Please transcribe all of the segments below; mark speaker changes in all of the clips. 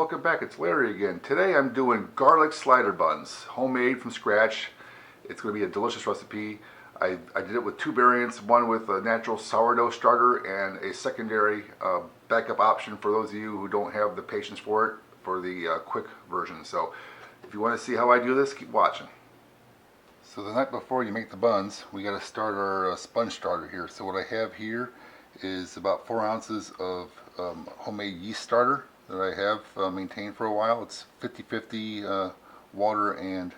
Speaker 1: welcome back. It's Larry again. Today I'm doing garlic slider buns, homemade from scratch. It's going to be a delicious recipe. I did it with two variants, one with a natural sourdough starter and a secondary backup option for those of you who don't have the patience for it, for the quick version. So if you want to see how I do this, keep watching. So the night before you make the buns, we got to start our sponge starter here. So what I have here is about 4 ounces of homemade yeast starter that I have maintained for a while. It's 50-50 water and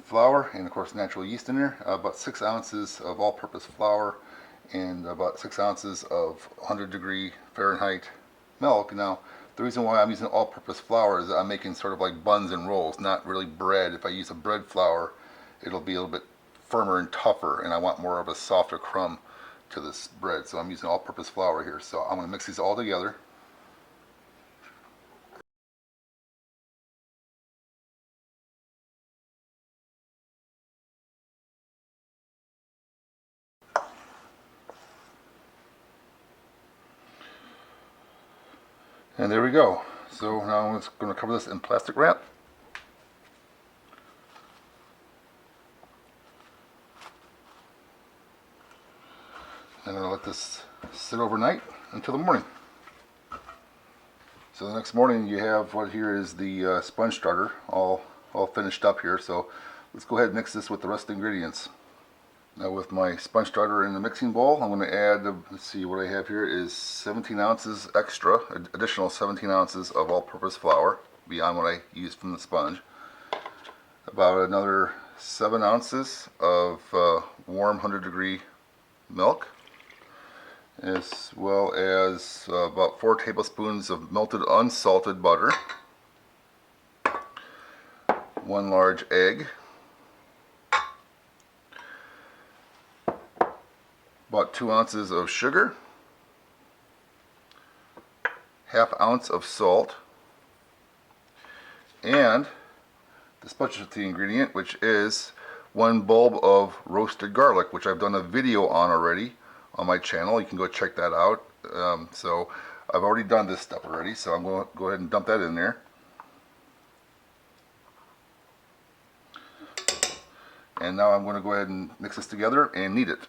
Speaker 1: flour, and of course natural yeast in there. About 6 ounces of all-purpose flour and about 6 ounces of 100-degree Fahrenheit milk. Now the reason why I'm using all-purpose flour is that I'm making sort of like buns and rolls, not really bread. If I use a bread flour, it'll be a little bit firmer and tougher, and I want more of a softer crumb to this bread. So I'm using all-purpose flour here. So I'm going to mix these all together. And there we go. So now I'm just going to cover this in plastic wrap. I'm going to let this sit overnight until the morning. So the next morning you have what here is the sponge starter all finished up here. So let's go ahead and mix this with the rest of the ingredients. Now with my sponge starter in the mixing bowl, I'm going to add, let's see, what I have here is 17 ounces extra, additional 17 ounces of all-purpose flour beyond what I used from the sponge. About another 7 ounces of warm 100-degree milk, as well as about 4 tablespoons of melted unsalted butter, 1 large egg, about 2 ounces of sugar, ½ ounce of salt, and the specialty ingredient, which is 1 bulb of roasted garlic, which I've done a video on already on my channel. You can go check that out. So I've already done this step already, so I'm going to go ahead and dump that in there. And now I'm going to go ahead and mix this together and knead it.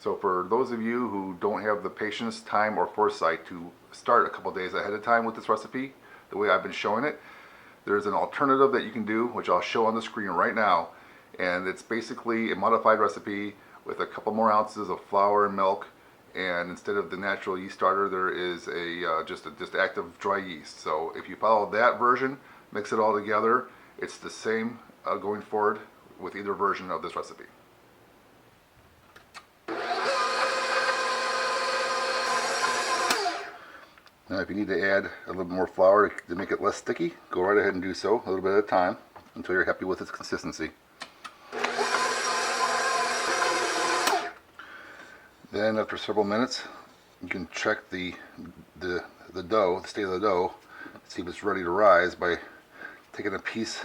Speaker 1: So for those of you who don't have the patience, time, or foresight to start a couple days ahead of time with this recipe, the way I've been showing it, there's an alternative that you can do, which I'll show on the screen right now. And it's basically a modified recipe with a couple more ounces of flour and milk, and instead of the natural yeast starter, there is just active dry yeast. So if you follow that version, mix it all together, it's the same going forward with either version of this recipe. Now if you need to add a little more flour to make it less sticky, go right ahead and do so, a little bit at a time, until you're happy with its consistency. Then after several minutes, you can check the dough, the state of the dough, see if it's ready to rise by taking a piece,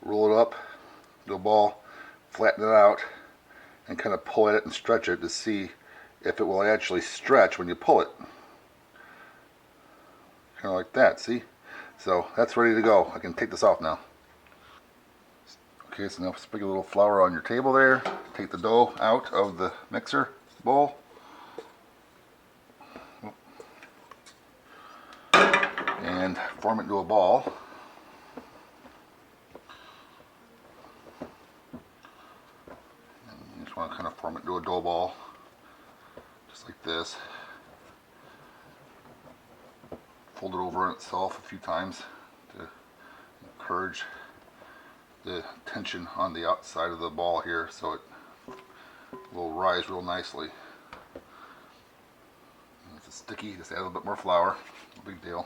Speaker 1: roll it up, do a ball, flatten it out, and kind of pull at it and stretch it to see if it will actually stretch when you pull it. Kind of like that, see? So that's ready to go. I can take this off now. Okay, so now sprinkle a little flour on your table there. Take the dough out of the mixer bowl. And form it into a ball. And you just want to kind of form it into a dough ball, just like this. Fold it over on itself a few times to encourage the tension on the outside of the ball here, so it will rise real nicely. And if it's sticky, just add a little bit more flour. No big deal.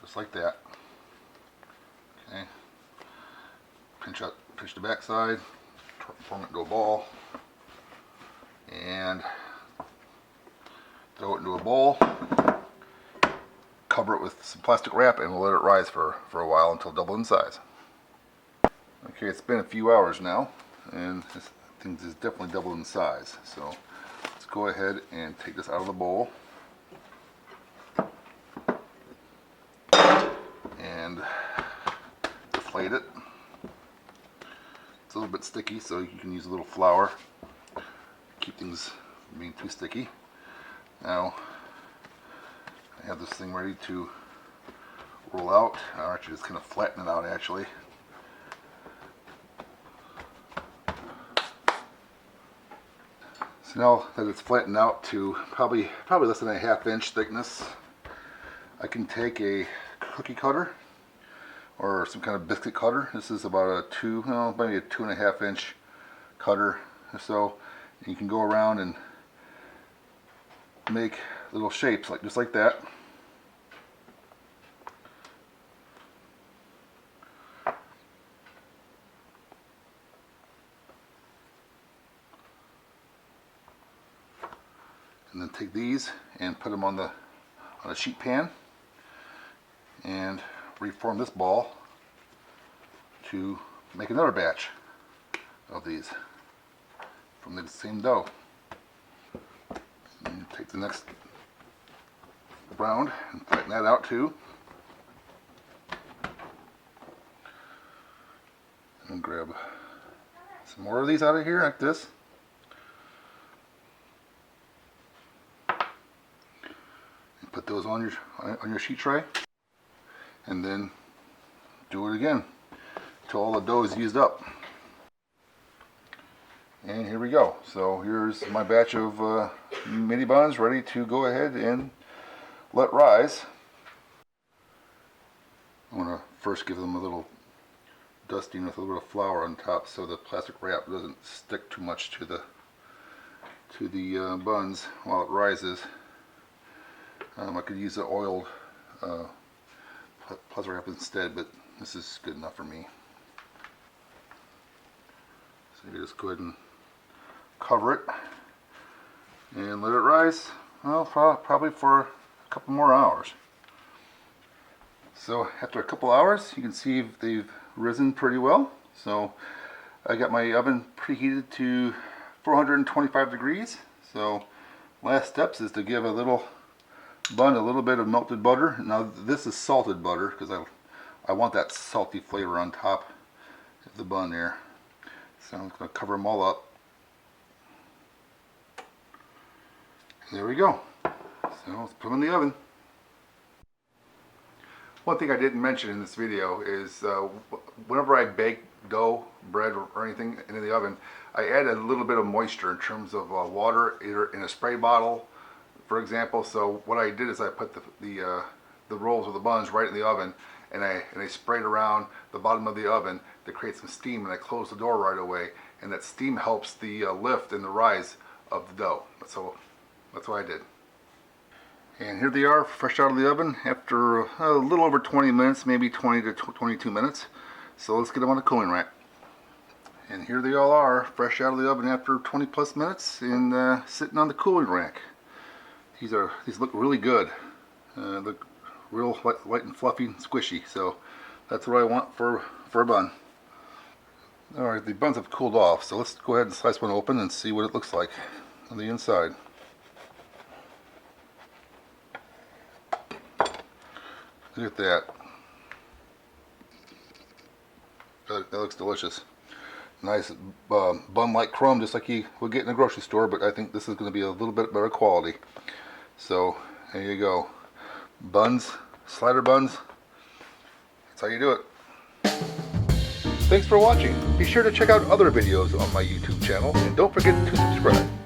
Speaker 1: Just like that. Okay. Pinch the back side, form it into a ball, and throw it into a bowl, cover it with some plastic wrap, and we'll let it rise for a while until double in size. Okay, it's been a few hours now, and this thing is definitely doubled in size. So let's go ahead and take this out of the bowl. made it. It's a little bit sticky, so you can use a little flour. Keep things from being too sticky. Now, I have this thing ready to roll out. I'll actually just kind of flatten it out actually. So now that it's flattened out to probably less than a ½ inch thickness, I can take a cookie cutter or some kind of biscuit cutter. This is about maybe a 2½ inch cutter or so. And you can go around and make little shapes just like that. And then take these and put them on a sheet pan and reform this ball to make another batch of these from the same dough. And take the next round and flatten that out too. And grab some more of these out of here like this. Put those on your sheet tray, and then do it again till all the dough is used up. And here we go. So here's my batch of mini buns ready to go ahead and let rise. I want to first give them a little dusting with a little bit of flour on top so the plastic wrap doesn't stick too much to the buns while it rises. I could use the oiled plastic wrap instead, but this is good enough for me. So you just go ahead and cover it and let it rise, well, probably for a couple more hours. So after a couple hours, you can see they've risen pretty well. So I got my oven preheated to 425 degrees. So last steps is to give a little bun a little bit of melted butter. Now this is salted butter because I want that salty flavor on top of the bun there. So I'm going to cover them all up. And there we go. So let's put them in the oven. One thing I didn't mention in this video is whenever I bake dough, bread, or anything into the oven, I add a little bit of moisture in terms of water, either in a spray bottle, for example. So what I did is I put the rolls of the buns right in the oven, and I sprayed around the bottom of the oven to create some steam, and I closed the door right away, and that steam helps the lift and the rise of the dough. So that's what I did. And here they are, fresh out of the oven after a little over 20 minutes, maybe 20 to 22 minutes. So let's get them on a cooling rack. And here they all are, fresh out of the oven after 20 plus minutes and sitting on the cooling rack. These look really good. Look real light and fluffy and squishy. So that's what I want for a bun. Alright, the buns have cooled off, so let's go ahead and slice one open and see what it looks like on the inside. Look at that. That looks delicious. Nice bun-like crumb, just like you would get in a grocery store, but I think this is going to be a little bit better quality. So there you go. Buns, slider buns. That's how you do it. Thanks for watching. Be sure to check out other videos on my YouTube channel, and don't forget to subscribe.